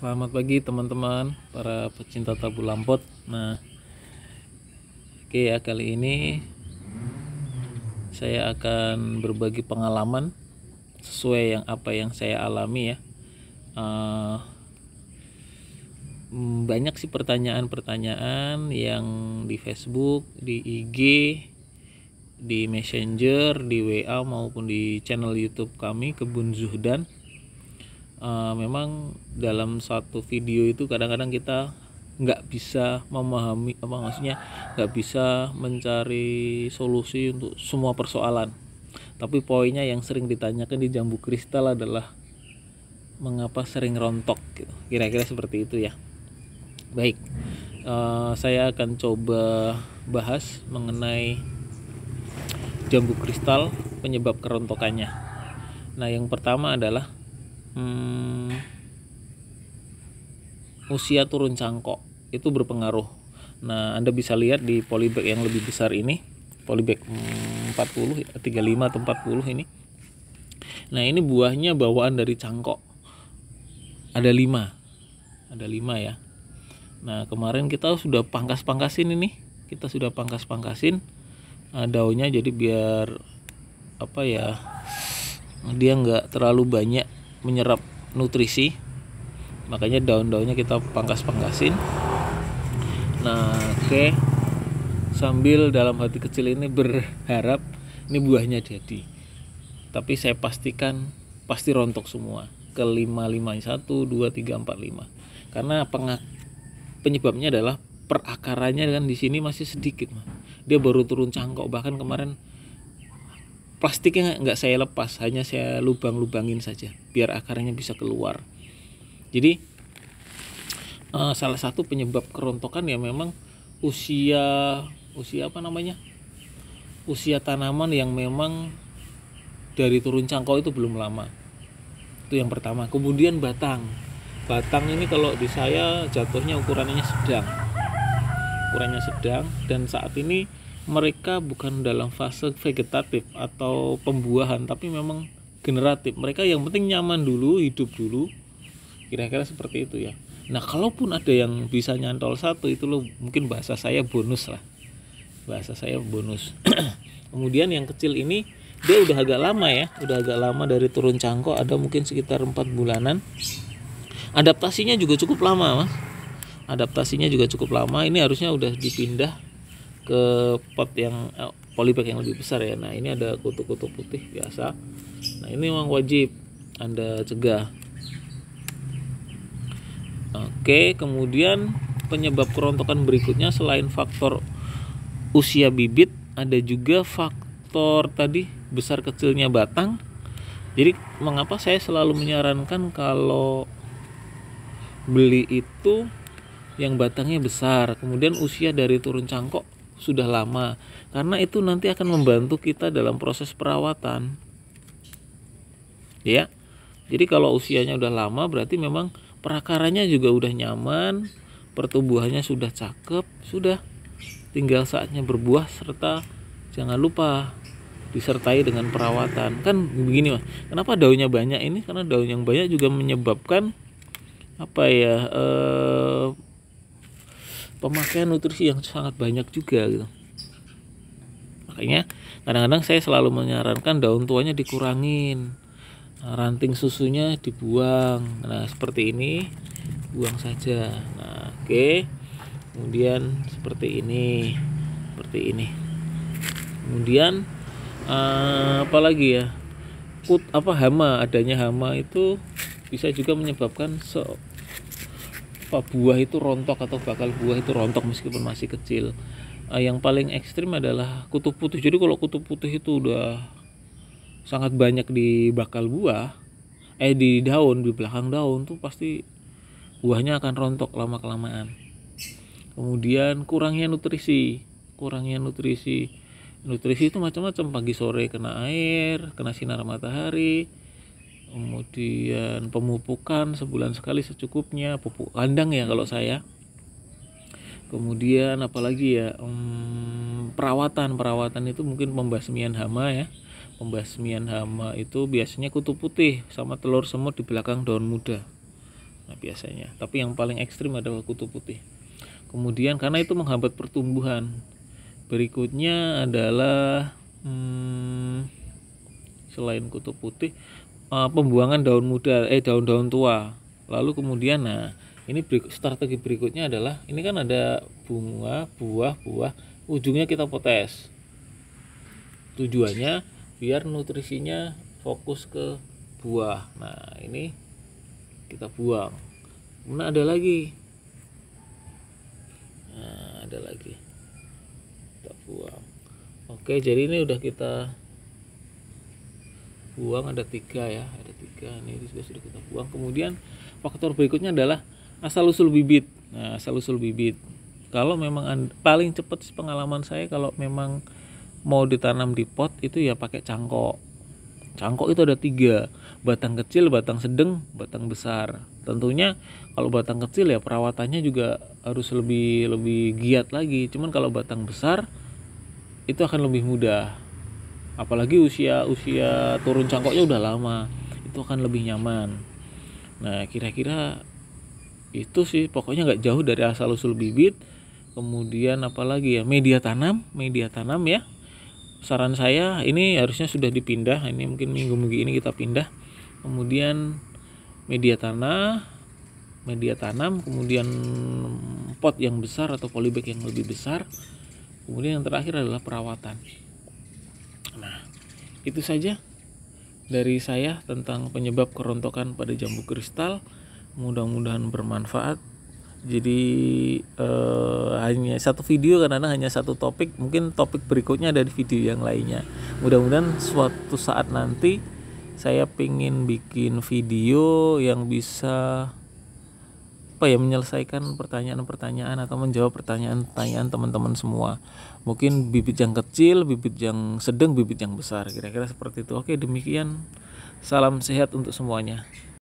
Selamat pagi teman-teman para pecinta tabu lampot. Nah, oke ya, kali ini saya akan berbagi pengalaman sesuai apa yang saya alami ya. Banyak sih pertanyaan-pertanyaan yang di Facebook, di IG, di Messenger, di WA maupun di channel YouTube kami Kebun Zuhdan. Memang dalam satu video itu kadang-kadang kita nggak bisa memahami maksudnya nggak bisa mencari solusi untuk semua persoalan, tapi poinnya yang sering ditanyakan di jambu kristal adalah mengapa sering rontok gitu. Kira-kira seperti itu ya. Baik, saya akan coba bahas mengenai jambu kristal, penyebab kerontokannya. Nah, yang pertama adalah usia turun cangkok itu berpengaruh. Nah, Anda bisa lihat di polybag yang lebih besar ini, polybag 40, 35 atau 40 ini. Nah, ini buahnya bawaan dari cangkok. Ada 5 ya. Nah, kemarin kita sudah pangkas-pangkasin ini. Kita sudah pangkas-pangkasin daunnya, jadi biar dia nggak terlalu banyak menyerap nutrisi, makanya daun-daunnya kita pangkas-pangkasin. Nah, oke. Sambil dalam hati kecil ini berharap ini buahnya jadi, tapi saya pastikan pasti rontok semua ke 5 1 2 3 4 5, karena penyebabnya adalah perakarannya kan di sini masih sedikit, dia baru turun cangkok. Bahkan kemarin plastiknya nggak saya lepas, hanya saya lubang-lubangin saja biar akarnya bisa keluar. Jadi salah satu penyebab kerontokan ya memang usia tanaman yang memang dari turun cangkok itu belum lama. Itu yang pertama. Kemudian batang ini kalau di saya jatuhnya ukurannya sedang, dan saat ini mereka bukan dalam fase vegetatif atau pembuahan, tapi memang generatif. Mereka yang penting nyaman dulu, hidup dulu, kira-kira seperti itu ya. Nah, kalaupun ada yang bisa nyantol satu, itu loh mungkin bahasa saya bonus. Kemudian yang kecil ini dia udah agak lama dari turun cangkok, ada mungkin sekitar 4 bulanan. Adaptasinya juga cukup lama. Ini harusnya udah dipindah ke pot yang polybag yang lebih besar ya. Nah, ini ada kutu-kutu putih biasa. Nah, ini memang wajib Anda cegah. Oke, kemudian penyebab kerontokan berikutnya selain faktor usia bibit, ada juga faktor tadi besar kecilnya batang. Jadi mengapa saya selalu menyarankan kalau beli itu yang batangnya besar, kemudian usia dari turun cangkok sudah lama, karena itu nanti akan membantu kita dalam proses perawatan ya. Jadi kalau usianya udah lama berarti memang perakarannya juga udah nyaman, pertumbuhannya sudah cakep, sudah tinggal saatnya berbuah, serta jangan lupa disertai dengan perawatan. Kan begini kenapa daunnya banyak ini? Karena daun yang banyak juga menyebabkan pemakaian nutrisi yang sangat banyak juga gitu. Makanya kadang-kadang saya selalu menyarankan daun tuanya dikurangin, ranting susunya dibuang. Nah, seperti ini, buang saja. Nah, oke. Kemudian seperti ini. Kemudian apalagi ya? Adanya hama itu bisa juga menyebabkan buah itu rontok atau bakal buah itu rontok meskipun masih kecil. Yang paling ekstrim adalah kutu putih. Jadi kalau kutu putih itu udah sangat banyak di bakal buah, di daun, di belakang daun tuh pasti buahnya akan rontok lama kelamaan. Kemudian kurangnya nutrisi itu macam-macam. Pagi sore kena air, kena sinar matahari. Kemudian pemupukan sebulan sekali secukupnya, pupuk kandang ya kalau saya. Kemudian apalagi ya, perawatan itu mungkin pembasmian hama ya. Pembasmian hama itu biasanya kutu putih sama telur semut di belakang daun muda. Nah, biasanya. Tapi yang paling ekstrim adalah kutu putih. Kemudian karena itu menghambat pertumbuhan. Berikutnya adalah selain kutu putih, pembuangan daun muda, daun-daun tua. Lalu kemudian, nah ini strategi berikutnya adalah, ini kan ada bunga, buah, ujungnya kita potes. Tujuannya biar nutrisinya fokus ke buah. Nah ini kita buang. Kemudian ada lagi, kita buang. Oke, jadi ini udah kita buang, ada 3 ya, ini sudah kita buang. Kemudian faktor berikutnya adalah asal usul bibit. Nah, asal usul bibit, kalau memang paling cepat pengalaman saya, kalau memang mau ditanam di pot itu ya pakai cangkok. Cangkok itu ada 3, batang kecil, batang sedang, batang besar. Tentunya kalau batang kecil ya perawatannya juga harus lebih giat lagi. Cuman kalau batang besar itu akan lebih mudah. Apalagi usia turun cangkoknya udah lama, itu akan lebih nyaman. Nah, kira-kira itu sih, pokoknya nggak jauh dari asal usul bibit. Kemudian apalagi ya, media tanam ya. Saran saya ini harusnya sudah dipindah, ini mungkin minggu ini kita pindah. Kemudian media tanam, kemudian pot yang besar atau polybag yang lebih besar. Kemudian yang terakhir adalah perawatan. Nah, itu saja dari saya tentang penyebab kerontokan pada jambu kristal. Mudah-mudahan bermanfaat. Jadi hanya satu video karena hanya satu topik. Mungkin topik berikutnya ada di video yang lainnya. Mudah-mudahan suatu saat nanti saya pengen bikin video yang bisa menyelesaikan pertanyaan-pertanyaan atau menjawab pertanyaan-pertanyaan teman-teman semua. Mungkin bibit yang kecil, bibit yang sedang, bibit yang besar, kira-kira seperti itu. Oke, demikian. Salam sehat untuk semuanya.